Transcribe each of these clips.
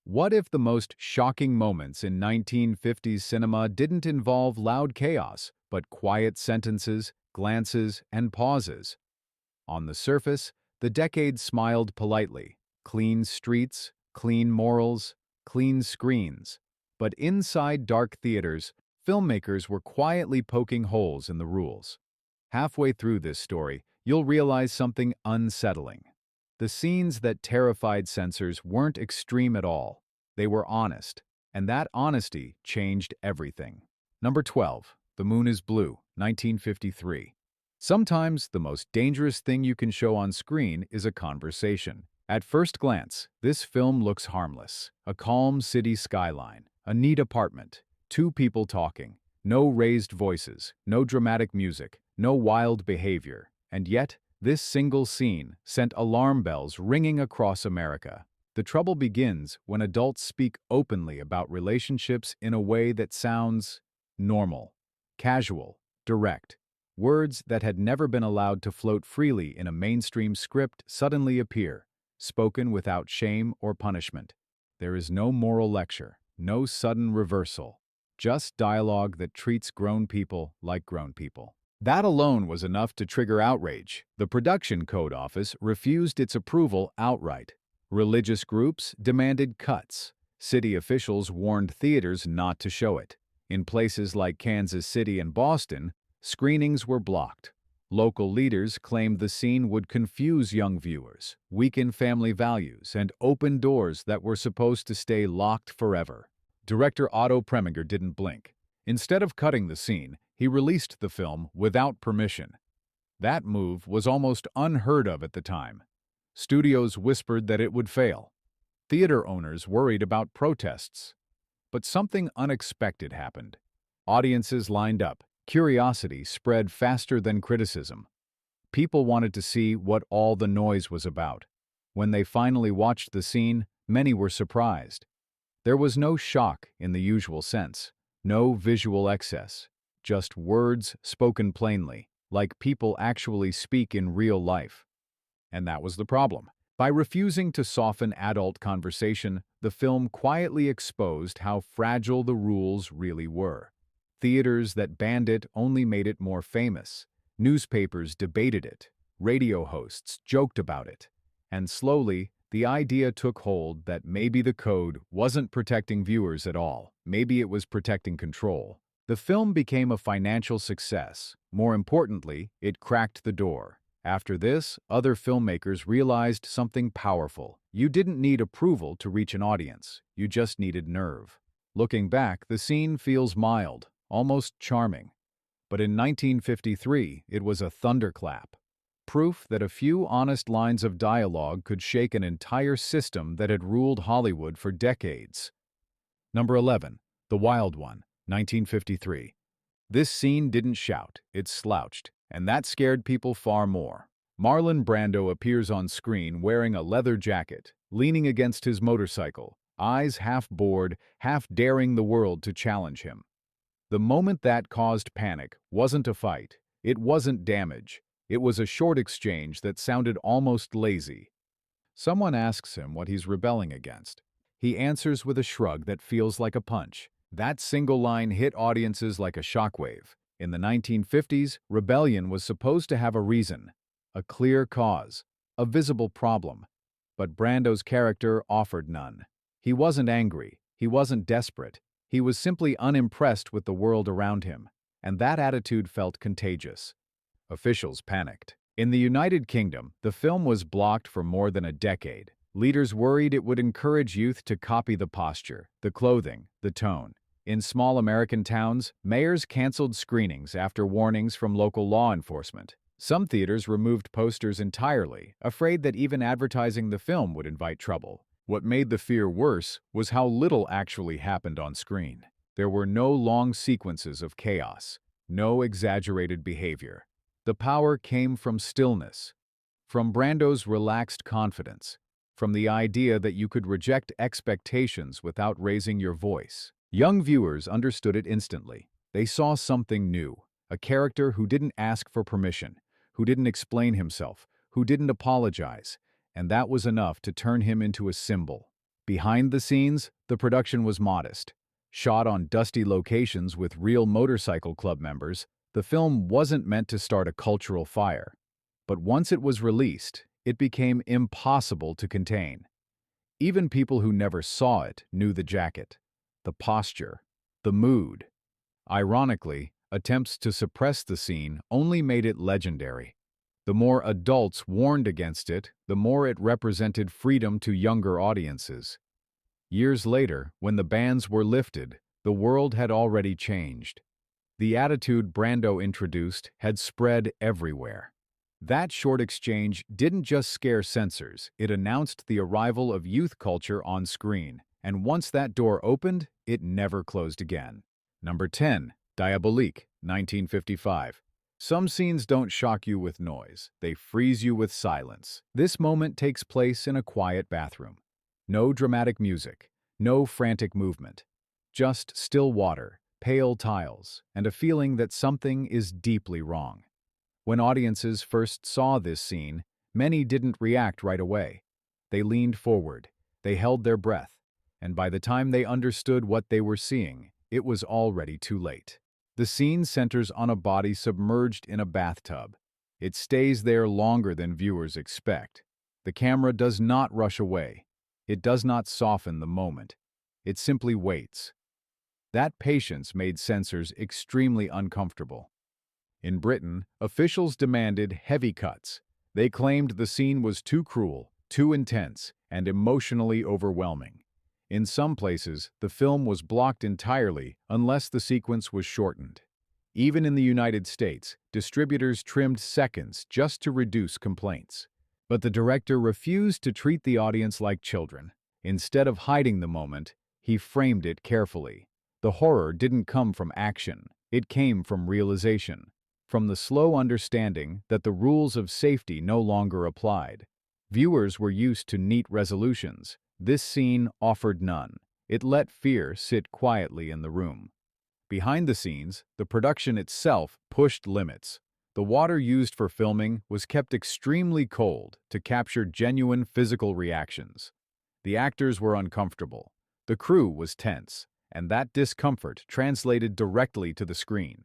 What if the most shocking moments in 1950s cinema didn't involve loud chaos, but quiet sentences, glances, and pauses? On the surface, the decade smiled politely. Clean streets, clean morals, clean screens. But inside dark theaters, filmmakers were quietly poking holes in the rules. Halfway through this story, you'll realize something unsettling. The scenes that terrified censors weren't extreme at all. They were honest, and that honesty changed everything. Number 12. The Moon is Blue, 1953. Sometimes the most dangerous thing you can show on screen is a conversation. At first glance, this film looks harmless. A calm city skyline, a neat apartment, two people talking, no raised voices, no dramatic music, no wild behavior. And yet, this single scene sent alarm bells ringing across America. The trouble begins when adults speak openly about relationships in a way that sounds normal, casual, direct. Words that had never been allowed to float freely in a mainstream script suddenly appear, spoken without shame or punishment. There is no moral lecture, no sudden reversal, just dialogue that treats grown people like grown people. That alone was enough to trigger outrage. The Production Code Office refused its approval outright. Religious groups demanded cuts. City officials warned theaters not to show it. In places like Kansas City and Boston, screenings were blocked. Local leaders claimed the scene would confuse young viewers, weaken family values, and open doors that were supposed to stay locked forever. Director Otto Preminger didn't blink. Instead of cutting the scene, he released the film without permission. That move was almost unheard of at the time. Studios whispered that it would fail. Theater owners worried about protests. But something unexpected happened. Audiences lined up. Curiosity spread faster than criticism. People wanted to see what all the noise was about. When they finally watched the scene, many were surprised. There was no shock in the usual sense, no visual excess, just words spoken plainly, like people actually speak in real life. And that was the problem. By refusing to soften adult conversation, the film quietly exposed how fragile the rules really were. Theaters that banned it only made it more famous. Newspapers debated it. Radio hosts joked about it. And slowly, the idea took hold that maybe the code wasn't protecting viewers at all. Maybe it was protecting control. The film became a financial success. More importantly, it cracked the door. After this, other filmmakers realized something powerful. You didn't need approval to reach an audience. You just needed nerve. Looking back, the scene feels mild, almost charming. But in 1953, it was a thunderclap. Proof that a few honest lines of dialogue could shake an entire system that had ruled Hollywood for decades. Number 11. The Wild One, 1953. This scene didn't shout, it slouched, and that scared people far more. Marlon Brando appears on screen wearing a leather jacket, leaning against his motorcycle, eyes half bored, half daring the world to challenge him. The moment that caused panic wasn't a fight, it wasn't damage, it was a short exchange that sounded almost lazy. Someone asks him what he's rebelling against. He answers with a shrug that feels like a punch. That single line hit audiences like a shockwave. In the 1950s, rebellion was supposed to have a reason, a clear cause, a visible problem. But Brando's character offered none. He wasn't angry, he wasn't desperate. He was simply unimpressed with the world around him, and that attitude felt contagious. Officials panicked. In the United Kingdom, the film was blocked for more than a decade. Leaders worried it would encourage youth to copy the posture, the clothing, the tone. In small American towns, mayors canceled screenings after warnings from local law enforcement. Some theaters removed posters entirely, afraid that even advertising the film would invite trouble. What made the fear worse was how little actually happened on screen. There were no long sequences of chaos, no exaggerated behavior. The power came from stillness, from Brando's relaxed confidence, from the idea that you could reject expectations without raising your voice. Young viewers understood it instantly. They saw something new, a character who didn't ask for permission, who didn't explain himself, who didn't apologize, and that was enough to turn him into a symbol. Behind the scenes, the production was modest. Shot on dusty locations with real motorcycle club members, the film wasn't meant to start a cultural fire. But once it was released, it became impossible to contain. Even people who never saw it knew the jacket, the posture, the mood. Ironically, attempts to suppress the scene only made it legendary. The more adults warned against it, the more it represented freedom to younger audiences. Years later, when the bans were lifted, the world had already changed. The attitude Brando introduced had spread everywhere. That short exchange didn't just scare censors, it announced the arrival of youth culture on screen, and once that door opened, it never closed again. Number 10. Diabolik, 1955. Some scenes don't shock you with noise, they freeze you with silence. This moment takes place in a quiet bathroom. No dramatic music, no frantic movement. Just still water, pale tiles, and a feeling that something is deeply wrong. When audiences first saw this scene, many didn't react right away. They leaned forward, they held their breath, and by the time they understood what they were seeing, it was already too late. The scene centers on a body submerged in a bathtub. It stays there longer than viewers expect. The camera does not rush away. It does not soften the moment. It simply waits. That patience made censors extremely uncomfortable. In Britain, officials demanded heavy cuts. They claimed the scene was too cruel, too intense, and emotionally overwhelming. In some places, the film was blocked entirely unless the sequence was shortened. Even in the United States, distributors trimmed seconds just to reduce complaints. But the director refused to treat the audience like children. Instead of hiding the moment, he framed it carefully. The horror didn't come from action, it came from realization, from the slow understanding that the rules of safety no longer applied. Viewers were used to neat resolutions. This scene offered none. It let fear sit quietly in the room. Behind the scenes, the production itself pushed limits. The water used for filming was kept extremely cold to capture genuine physical reactions. The actors were uncomfortable. The crew was tense, and that discomfort translated directly to the screen.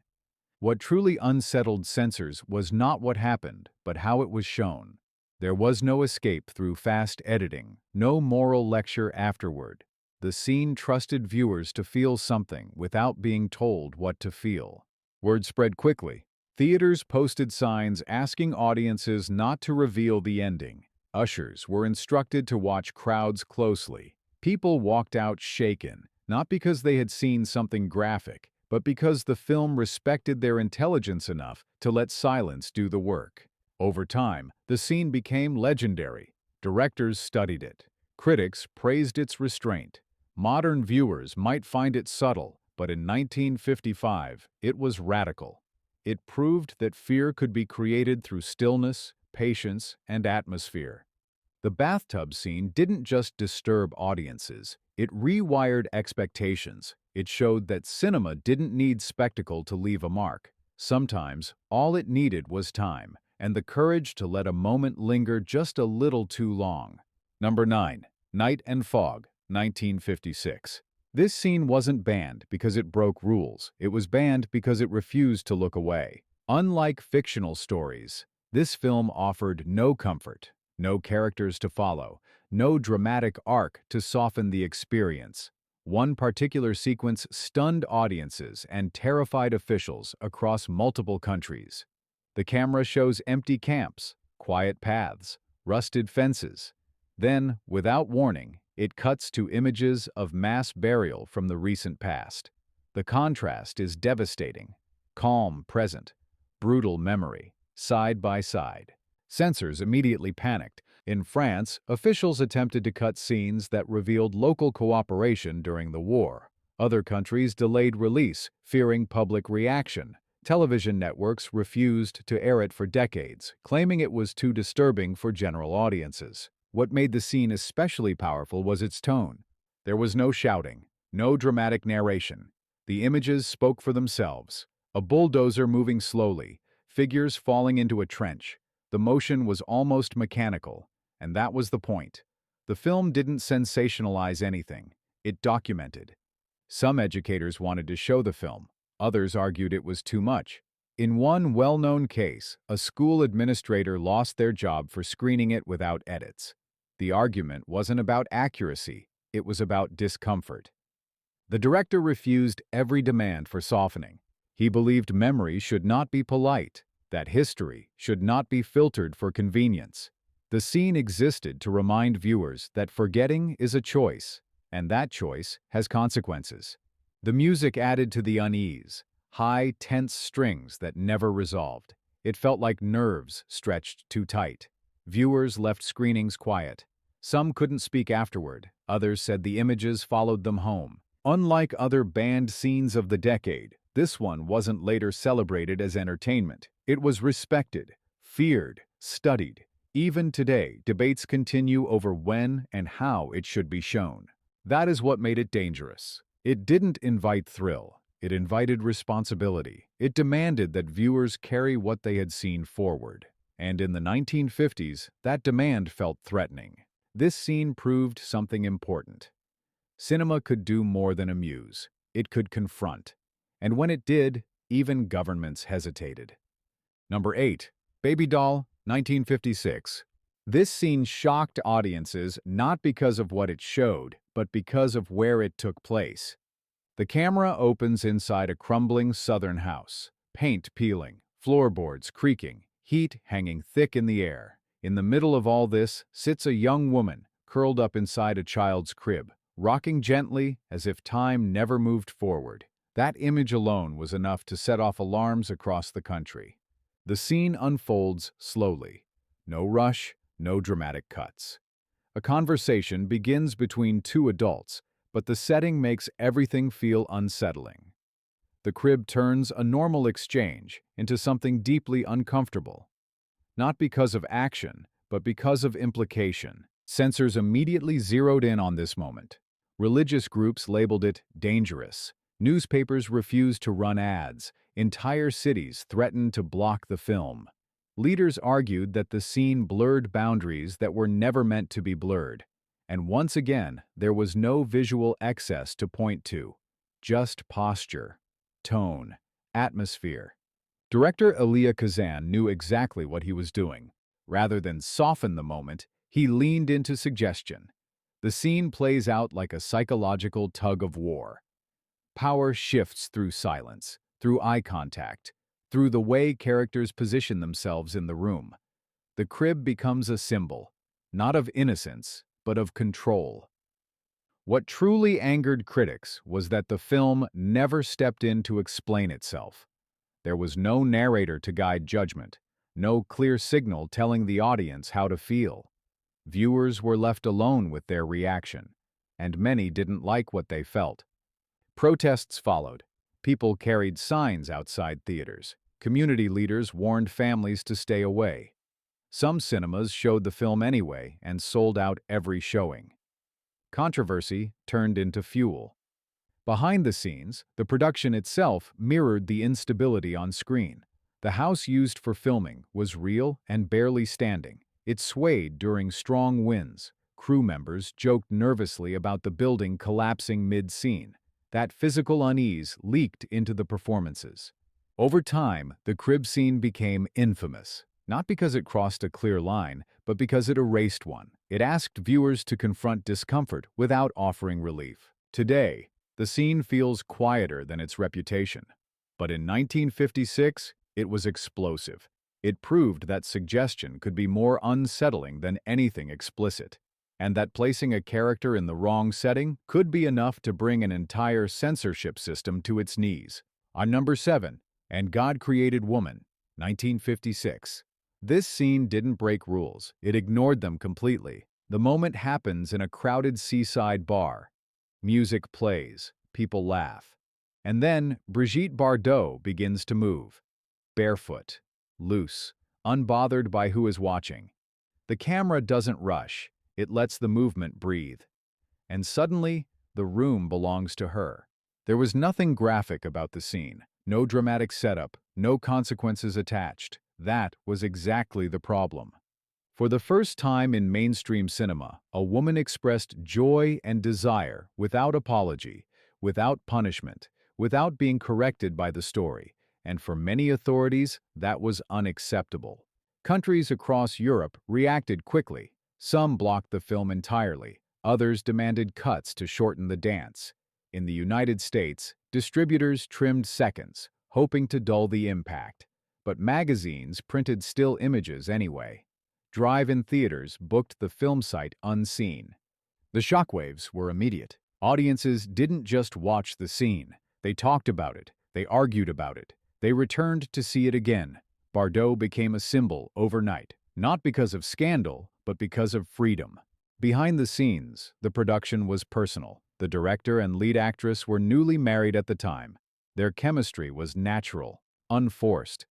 What truly unsettled censors was not what happened, but how it was shown. There was no escape through fast editing, no moral lecture afterward. The scene trusted viewers to feel something without being told what to feel. Word spread quickly. Theaters posted signs asking audiences not to reveal the ending. Ushers were instructed to watch crowds closely. People walked out shaken, not because they had seen something graphic, but because the film respected their intelligence enough to let silence do the work. Over time, the scene became legendary. Directors studied it. Critics praised its restraint. Modern viewers might find it subtle, but in 1955, it was radical. It proved that fear could be created through stillness, patience, and atmosphere. The bathtub scene didn't just disturb audiences, it rewired expectations. It showed that cinema didn't need spectacle to leave a mark. Sometimes, all it needed was time, and the courage to let a moment linger just a little too long. Number 9. Night and Fog, 1956. This scene wasn't banned because it broke rules. It was banned because it refused to look away. Unlike fictional stories, this film offered no comfort, no characters to follow, no dramatic arc to soften the experience. One particular sequence stunned audiences and terrified officials across multiple countries. The camera shows empty camps, quiet paths, rusted fences. Then, without warning, it cuts to images of mass burial from the recent past. The contrast is devastating. Calm present, brutal memory, side by side. Censors immediately panicked. In France, officials attempted to cut scenes that revealed local cooperation during the war. Other countries delayed release, fearing public reaction. Television networks refused to air it for decades, claiming it was too disturbing for general audiences. What made the scene especially powerful was its tone. There was no shouting, no dramatic narration. The images spoke for themselves. A bulldozer moving slowly, figures falling into a trench. The motion was almost mechanical, and that was the point. The film didn't sensationalize anything. It documented. Some educators wanted to show the film. Others argued it was too much. In one well-known case, a school administrator lost their job for screening it without edits. The argument wasn't about accuracy, it was about discomfort. The director refused every demand for softening. He believed memory should not be polite, that history should not be filtered for convenience. The scene existed to remind viewers that forgetting is a choice, and that choice has consequences. The music added to the unease, high, tense strings that never resolved. It felt like nerves stretched too tight. Viewers left screenings quiet. Some couldn't speak afterward, others said the images followed them home. Unlike other banned scenes of the decade, this one wasn't later celebrated as entertainment. It was respected, feared, studied. Even today, debates continue over when and how it should be shown. That is what made it dangerous. It didn't invite thrill. It invited responsibility. It demanded that viewers carry what they had seen forward. And in the 1950s, that demand felt threatening. This scene proved something important. Cinema could do more than amuse. It could confront. And when it did, even governments hesitated. Number 8. Baby Doll, 1956. This scene shocked audiences not because of what it showed, but because of where it took place. The camera opens inside a crumbling southern house, paint peeling, floorboards creaking, heat hanging thick in the air. In the middle of all this sits a young woman, curled up inside a child's crib, rocking gently as if time never moved forward. That image alone was enough to set off alarms across the country. The scene unfolds slowly. No rush, no dramatic cuts. A conversation begins between two adults, but the setting makes everything feel unsettling. The crib turns a normal exchange into something deeply uncomfortable. Not because of action, but because of implication. Censors immediately zeroed in on this moment. Religious groups labeled it dangerous. Newspapers refused to run ads. Entire cities threatened to block the film. Leaders argued that the scene blurred boundaries that were never meant to be blurred. And once again, there was no visual excess to point to. Just posture, tone, atmosphere. Director Elia Kazan knew exactly what he was doing. Rather than soften the moment, he leaned into suggestion. The scene plays out like a psychological tug of war. Power shifts through silence, through eye contact, through the way characters position themselves in the room. The crib becomes a symbol, not of innocence, but of control. What truly angered critics was that the film never stepped in to explain itself. There was no narrator to guide judgment, no clear signal telling the audience how to feel. Viewers were left alone with their reaction, and many didn't like what they felt. Protests followed. People carried signs outside theaters. Community leaders warned families to stay away. Some cinemas showed the film anyway and sold out every showing. Controversy turned into fuel. Behind the scenes, the production itself mirrored the instability on screen. The house used for filming was real and barely standing. It swayed during strong winds. Crew members joked nervously about the building collapsing mid-scene. That physical unease leaked into the performances. Over time, the crib scene became infamous, not because it crossed a clear line, but because it erased one. It asked viewers to confront discomfort without offering relief. Today, the scene feels quieter than its reputation. But in 1956, it was explosive. It proved that suggestion could be more unsettling than anything explicit, and that placing a character in the wrong setting could be enough to bring an entire censorship system to its knees. On number 7, And God Created Woman, 1956. This scene didn't break rules. It ignored them completely. The moment happens in a crowded seaside bar. Music plays, people laugh. And then Brigitte Bardot begins to move. Barefoot, loose, unbothered by who is watching. The camera doesn't rush. It lets the movement breathe. And suddenly, the room belongs to her. There was nothing graphic about the scene. No dramatic setup, no consequences attached. That was exactly the problem. For the first time in mainstream cinema, a woman expressed joy and desire without apology, without punishment, without being corrected by the story, and for many authorities, that was unacceptable. Countries across Europe reacted quickly. Some blocked the film entirely, others demanded cuts to shorten the dance. In the United States, distributors trimmed seconds, hoping to dull the impact. But magazines printed still images anyway. Drive-in theaters booked the film site unseen. The shockwaves were immediate. Audiences didn't just watch the scene. They talked about it. They argued about it. They returned to see it again. Bardot became a symbol overnight, not because of scandal, but because of freedom. Behind the scenes, the production was personal. The director and lead actress were newly married at the time. Their chemistry was natural, unforced.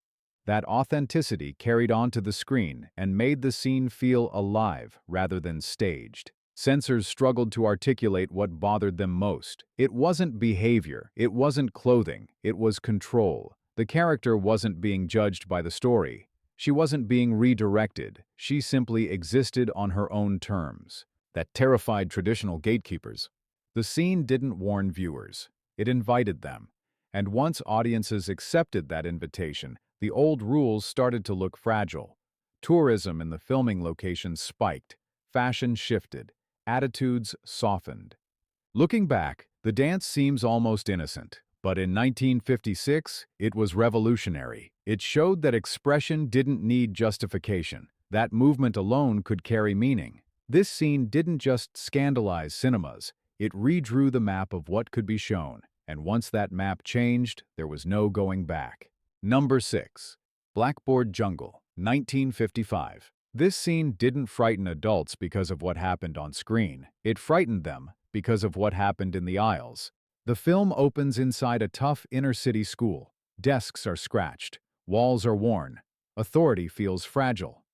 That authenticity carried onto the screen and made the scene feel alive rather than staged. Censors struggled to articulate what bothered them most. It wasn't behavior, it wasn't clothing, it was control. The character wasn't being judged by the story. She wasn't being redirected. She simply existed on her own terms. That terrified traditional gatekeepers. The scene didn't warn viewers. It invited them. And once audiences accepted that invitation, the old rules started to look fragile. Tourism in the filming location spiked. Fashion shifted. Attitudes softened. Looking back, the dance seems almost innocent. But in 1956, it was revolutionary. It showed that expression didn't need justification. That movement alone could carry meaning. This scene didn't just scandalize cinemas. It redrew the map of what could be shown. And once that map changed, there was no going back. Number 6. Blackboard Jungle, 1955. This scene didn't frighten adults because of what happened on screen. It frightened them because of what happened in the aisles. The film opens inside a tough inner-city school. Desks are scratched. Walls are worn. Authority feels fragile.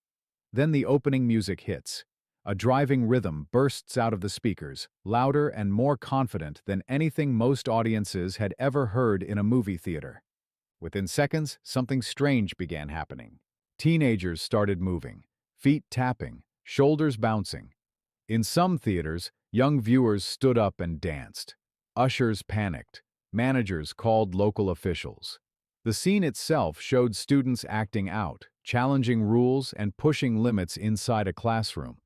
Then the opening music hits. A driving rhythm bursts out of the speakers, louder and more confident than anything most audiences had ever heard in a movie theater. Within seconds, something strange began happening. Teenagers started moving, feet tapping, shoulders bouncing. In some theaters, young viewers stood up and danced. Ushers panicked. Managers called local officials. The scene itself showed students acting out, challenging rules and pushing limits inside a classroom.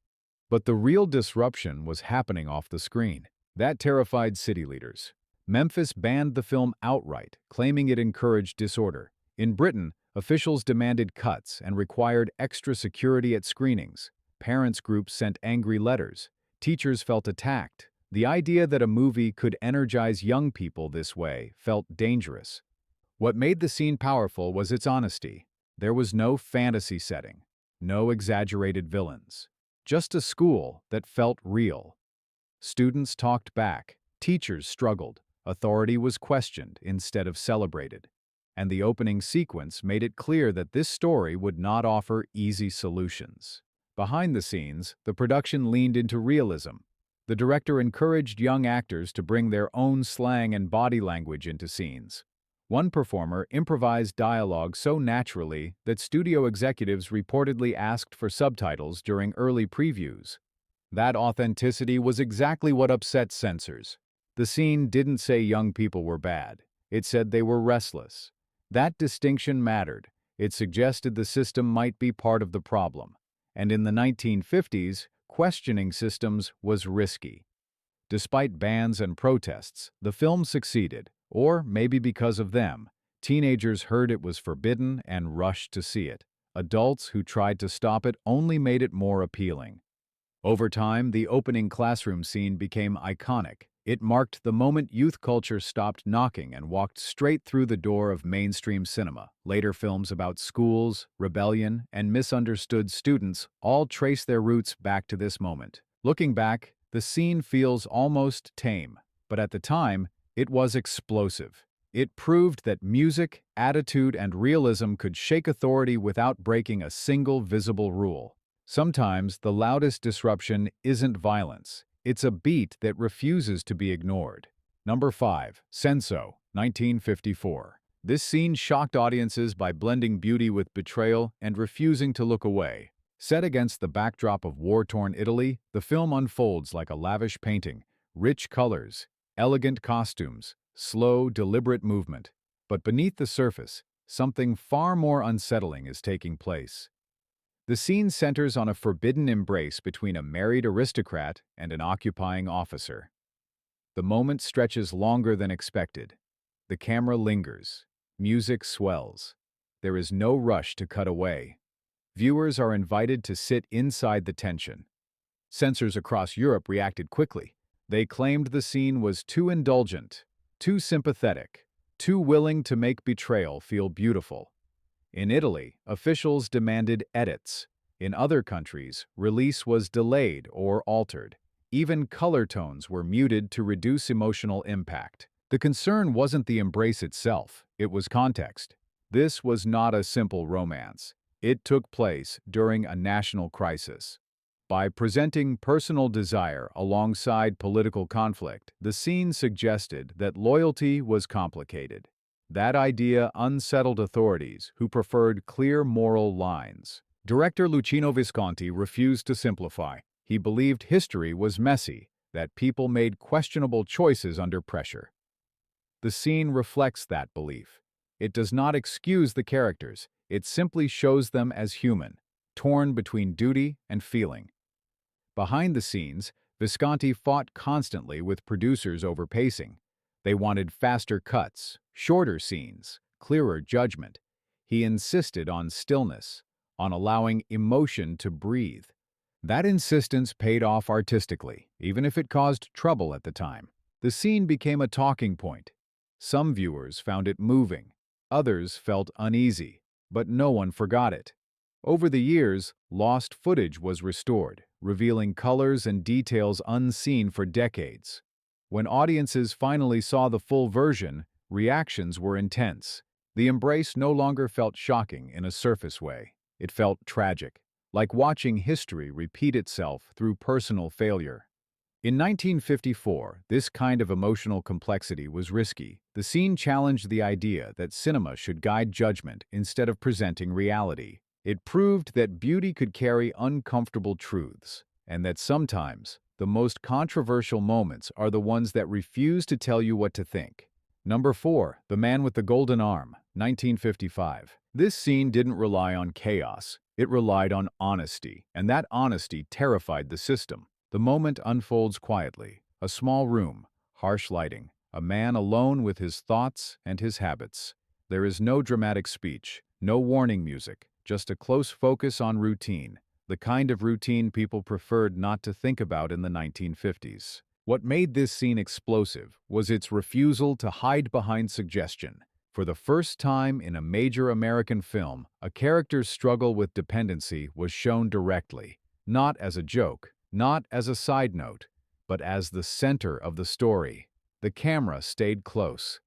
But the real disruption was happening off the screen. That terrified city leaders. Memphis banned the film outright, claiming it encouraged disorder. In Britain, officials demanded cuts and required extra security at screenings. Parents' groups sent angry letters. Teachers felt attacked. The idea that a movie could energize young people this way felt dangerous. What made the scene powerful was its honesty. There was no fantasy setting, no exaggerated villains, just a school that felt real. Students talked back, teachers struggled, authority was questioned instead of celebrated. And the opening sequence made it clear that this story would not offer easy solutions. Behind the scenes, the production leaned into realism. The director encouraged young actors to bring their own slang and body language into scenes. One performer improvised dialogue so naturally that studio executives reportedly asked for subtitles during early previews. That authenticity was exactly what upset censors. The scene didn't say young people were bad. It said they were restless. That distinction mattered. It suggested the system might be part of the problem. And in the 1950s, questioning systems was risky. Despite bans and protests, the film succeeded, or maybe because of them. Teenagers heard it was forbidden and rushed to see it. Adults who tried to stop it only made it more appealing. Over time, the opening classroom scene became iconic. It marked the moment youth culture stopped knocking and walked straight through the door of mainstream cinema. Later films about schools, rebellion, and misunderstood students all trace their roots back to this moment. Looking back, the scene feels almost tame, but at the time, it was explosive. It proved that music, attitude, and realism could shake authority without breaking a single visible rule. Sometimes the loudest disruption isn't violence. It's a beat that refuses to be ignored. Number 5. Senso, 1954. This scene shocked audiences by blending beauty with betrayal and refusing to look away. Set against the backdrop of war-torn Italy, the film unfolds like a lavish painting, rich colors, elegant costumes, slow, deliberate movement. But beneath the surface, something far more unsettling is taking place. The scene centers on a forbidden embrace between a married aristocrat and an occupying officer. The moment stretches longer than expected. The camera lingers. Music swells. There is no rush to cut away. Viewers are invited to sit inside the tension. Censors across Europe reacted quickly. They claimed the scene was too indulgent, too sympathetic, too willing to make betrayal feel beautiful. In Italy, officials demanded edits. In other countries, release was delayed or altered. Even color tones were muted to reduce emotional impact. The concern wasn't the embrace itself, it was context. This was not a simple romance. It took place during a national crisis. By presenting personal desire alongside political conflict, the scene suggested that loyalty was complicated. That idea unsettled authorities who preferred clear moral lines. Director Luchino Visconti refused to simplify. He believed history was messy, that people made questionable choices under pressure. The scene reflects that belief. It does not excuse the characters, it simply shows them as human, torn between duty and feeling. Behind the scenes, Visconti fought constantly with producers over pacing. They wanted faster cuts, shorter scenes, clearer judgment. He insisted on stillness, on allowing emotion to breathe. That insistence paid off artistically, even if it caused trouble at the time. The scene became a talking point. Some viewers found it moving, others felt uneasy, but no one forgot it. Over the years, lost footage was restored, revealing colors and details unseen for decades. When audiences finally saw the full version, reactions were intense. The embrace no longer felt shocking in a surface way. It felt tragic, like watching history repeat itself through personal failure. In 1954, this kind of emotional complexity was risky. The scene challenged the idea that cinema should guide judgment instead of presenting reality. It proved that beauty could carry uncomfortable truths, and that sometimes the most controversial moments are the ones that refuse to tell you what to think. Number 4. The Man with the Golden Arm, 1955. This scene didn't rely on chaos. It relied on honesty, and that honesty terrified the system. The moment unfolds quietly. A small room, harsh lighting, a man alone with his thoughts and his habits. There is no dramatic speech, no warning music, just a close focus on routine, the kind of routine people preferred not to think about in the 1950s. What made this scene explosive was its refusal to hide behind suggestion. For the first time in a major American film, a character's struggle with dependency was shown directly, not as a joke, not as a side note, but as the center of the story. The camera stayed close.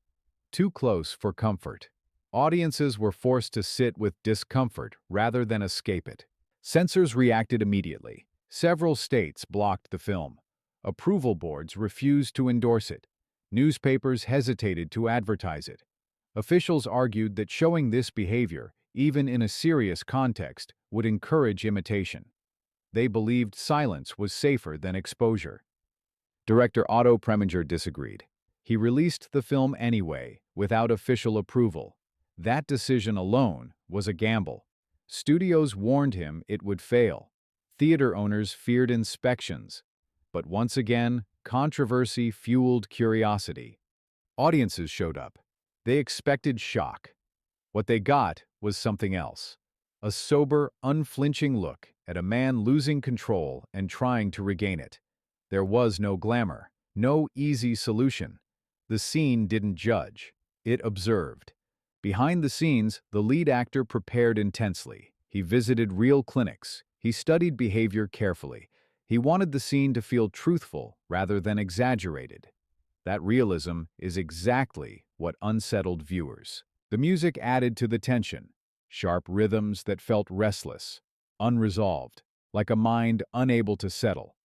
Too close for comfort. Audiences were forced to sit with discomfort rather than escape it. Censors reacted immediately. Several states blocked the film. Approval boards refused to endorse it. Newspapers hesitated to advertise it. Officials argued that showing this behavior, even in a serious context, would encourage imitation. They believed silence was safer than exposure. Director Otto Preminger disagreed. He released the film anyway, without official approval. That decision alone was a gamble. Studios warned him it would fail. Theater owners feared inspections. But once again, controversy fueled curiosity. Audiences showed up. They expected shock. What they got was something else. A sober, unflinching look at a man losing control and trying to regain it. There was no glamour, no easy solution. The scene didn't judge. It observed. Behind the scenes, the lead actor prepared intensely. He visited real clinics. He studied behavior carefully. He wanted the scene to feel truthful rather than exaggerated. That realism is exactly what unsettled viewers. The music added to the tension. Sharp rhythms that felt restless, unresolved, like a mind unable to settle.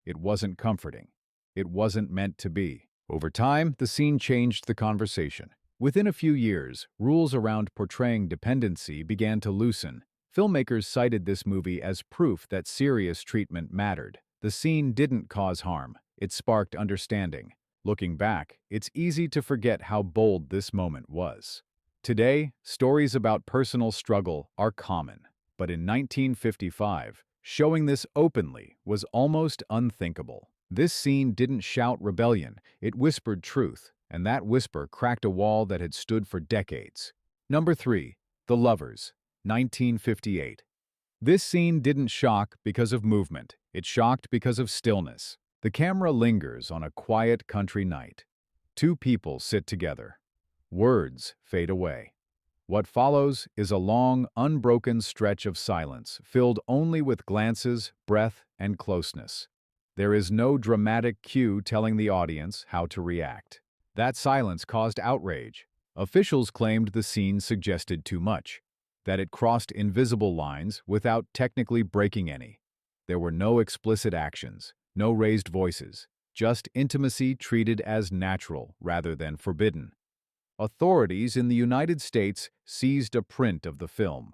It wasn't comforting. It wasn't meant to be. Over time, the scene changed the conversation. Within a few years, rules around portraying dependency began to loosen. Filmmakers cited this movie as proof that serious treatment mattered. The scene didn't cause harm, it sparked understanding. Looking back, it's easy to forget how bold this moment was. Today, stories about personal struggle are common, but in 1955, showing this openly was almost unthinkable. This scene didn't shout rebellion, it whispered truth, and that whisper cracked a wall that had stood for decades. Number 3. The Lovers, 1958. This scene didn't shock because of movement, it shocked because of stillness. The camera lingers on a quiet country night. Two people sit together. Words fade away. What follows is a long, unbroken stretch of silence, filled only with glances, breath, and closeness. There is no dramatic cue telling the audience how to react. That silence caused outrage. Officials claimed the scene suggested too much, that it crossed invisible lines without technically breaking any. There were no explicit actions, no raised voices, just intimacy treated as natural rather than forbidden. Authorities in the United States seized a print of the film.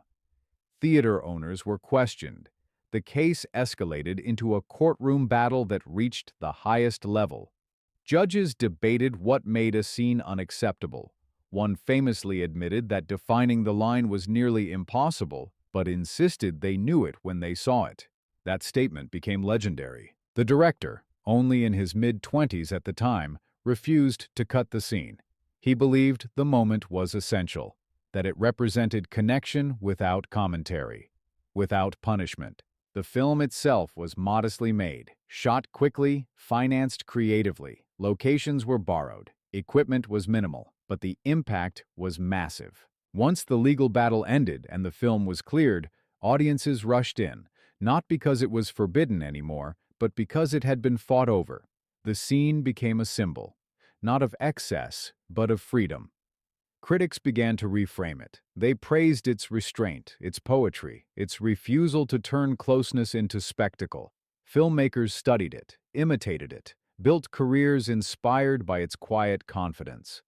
Theater owners were questioned. The case escalated into a courtroom battle that reached the highest level. Judges debated what made a scene unacceptable. One famously admitted that defining the line was nearly impossible, but insisted they knew it when they saw it. That statement became legendary. The director, only in his mid-20s at the time, refused to cut the scene. He believed the moment was essential, that it represented connection without commentary, without punishment. The film itself was modestly made, shot quickly, financed creatively. Locations were borrowed, equipment was minimal, but the impact was massive. Once the legal battle ended and the film was cleared, audiences rushed in, not because it was forbidden anymore, but because it had been fought over. The scene became a symbol, not of excess, but of freedom. Critics began to reframe it. They praised its restraint, its poetry, its refusal to turn closeness into spectacle. Filmmakers studied it, imitated it, built careers inspired by its quiet confidence.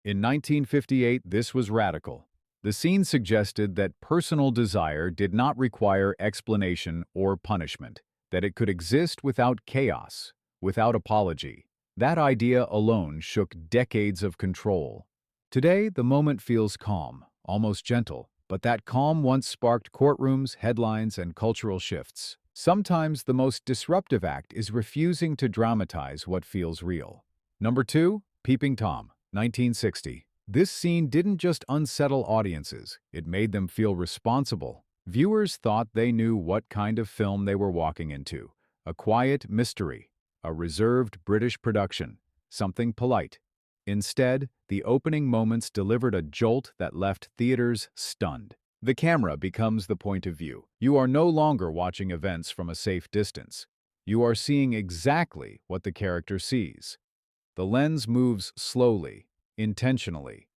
In 1958, this was radical. The scene suggested that personal desire did not require explanation or punishment, that it could exist without chaos, without apology. That idea alone shook decades of control. Today, the moment feels calm, almost gentle, but that calm once sparked courtrooms, headlines, and cultural shifts. Sometimes the most disruptive act is refusing to dramatize what feels real. Number 2, Peeping Tom, 1960. This scene didn't just unsettle audiences, it made them feel responsible. Viewers thought they knew what kind of film they were walking into. A quiet mystery, a reserved British production, something polite. Instead, the opening moments delivered a jolt that left theaters stunned. The camera becomes the point of view. You are no longer watching events from a safe distance. You are seeing exactly what the character sees. The lens moves slowly, intentionally,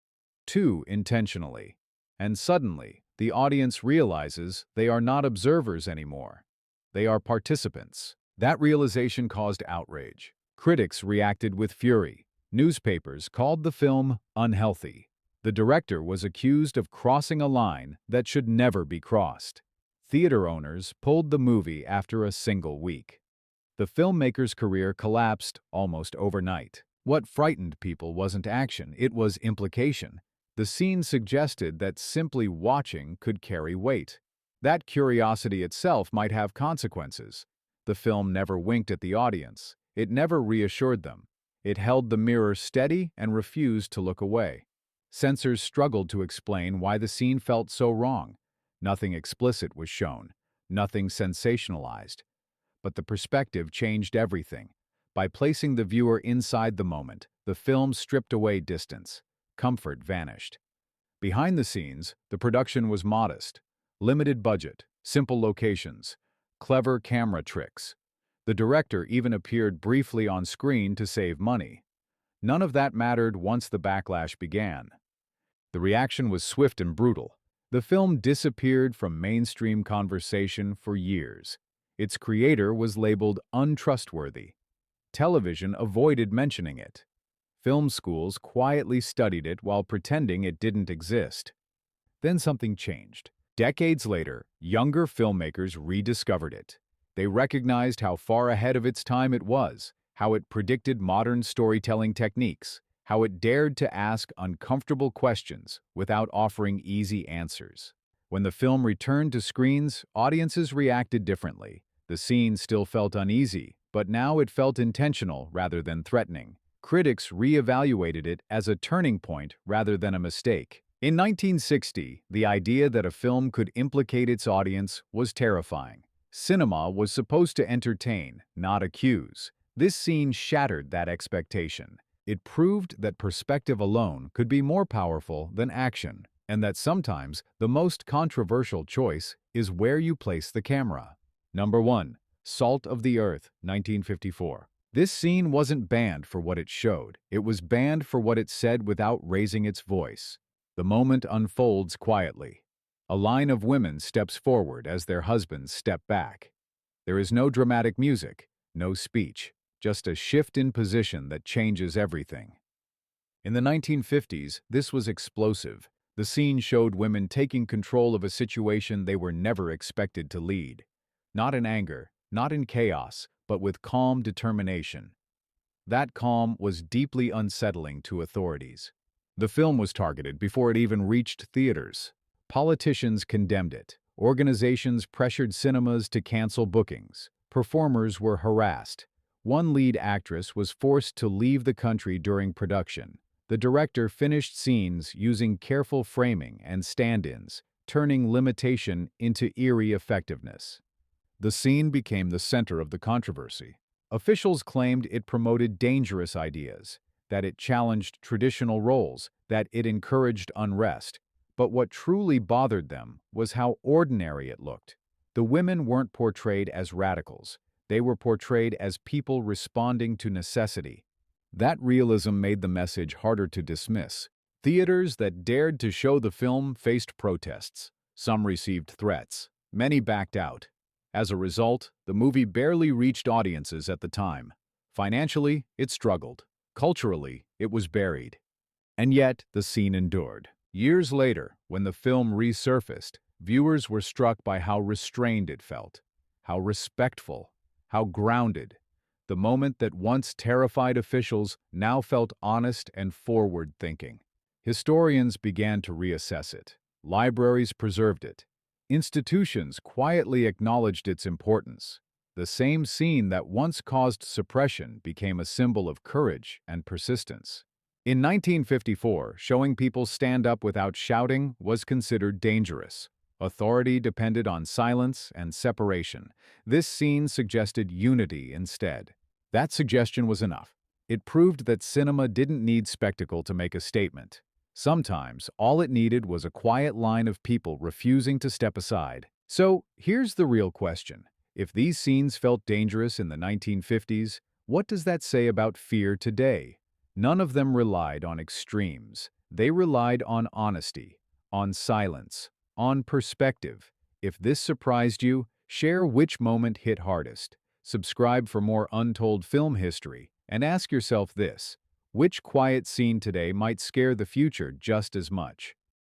too intentionally, and suddenly, the audience realizes they are not observers anymore. They are participants. That realization caused outrage. Critics reacted with fury. Newspapers called the film unhealthy. The director was accused of crossing a line that should never be crossed. Theater owners pulled the movie after a single week. The filmmaker's career collapsed almost overnight. What frightened people wasn't action, it was implication. The scene suggested that simply watching could carry weight. That curiosity itself might have consequences. The film never winked at the audience. It never reassured them. It held the mirror steady and refused to look away. Censors struggled to explain why the scene felt so wrong. Nothing explicit was shown, nothing sensationalized. But the perspective changed everything. By placing the viewer inside the moment, the film stripped away distance. Comfort vanished. Behind the scenes, the production was modest. Limited budget, simple locations, clever camera tricks. The director even appeared briefly on screen to save money. None of that mattered once the backlash began. The reaction was swift and brutal. The film disappeared from mainstream conversation for years. Its creator was labeled untrustworthy. Television avoided mentioning it. Film schools quietly studied it while pretending it didn't exist. Then something changed. Decades later, younger filmmakers rediscovered it. They recognized how far ahead of its time it was, how it predicted modern storytelling techniques, how it dared to ask uncomfortable questions without offering easy answers. When the film returned to screens, audiences reacted differently. The scene still felt uneasy, but now it felt intentional rather than threatening. Critics re-evaluated it as a turning point rather than a mistake. In 1960, the idea that a film could implicate its audience was terrifying. Cinema was supposed to entertain, not accuse. This scene shattered that expectation. It proved that perspective alone could be more powerful than action, and that sometimes the most controversial choice is where you place the camera. Number 1. Salt of the Earth, 1954. This scene wasn't banned for what it showed. It was banned for what it said without raising its voice. The moment unfolds quietly. A line of women steps forward as their husbands step back. There is no dramatic music, no speech, just a shift in position that changes everything. In the 1950s, this was explosive. The scene showed women taking control of a situation they were never expected to lead. Not in anger, not in chaos, but with calm determination. That calm was deeply unsettling to authorities. The film was targeted before it even reached theaters. Politicians condemned it. Organizations pressured cinemas to cancel bookings. Performers were harassed. One lead actress was forced to leave the country during production. The director finished scenes using careful framing and stand-ins, turning limitation into eerie effectiveness. The scene became the center of the controversy. Officials claimed it promoted dangerous ideas, that it challenged traditional roles, that it encouraged unrest. But what truly bothered them was how ordinary it looked. The women weren't portrayed as radicals. They were portrayed as people responding to necessity. That realism made the message harder to dismiss. Theaters that dared to show the film faced protests. Some received threats. Many backed out. As a result, the movie barely reached audiences at the time. Financially, it struggled. Culturally, it was buried. And yet, the scene endured. Years later, when the film resurfaced, viewers were struck by how restrained it felt, how respectful, how grounded. The moment that once terrified officials now felt honest and forward-thinking. Historians began to reassess it. Libraries preserved it. Institutions quietly acknowledged its importance. The same scene that once caused suppression became a symbol of courage and persistence. In 1954, showing people stand up without shouting was considered dangerous. Authority depended on silence and separation. This scene suggested unity instead. That suggestion was enough. It proved that cinema didn't need spectacle to make a statement. Sometimes, all it needed was a quiet line of people refusing to step aside. So, here's the real question. If these scenes felt dangerous in the 1950s, what does that say about fear today? None of them relied on extremes. They relied on honesty, on silence, on perspective. If this surprised you, share which moment hit hardest. Subscribe for more untold film history, and ask yourself this: which quiet scene today might scare the future just as much?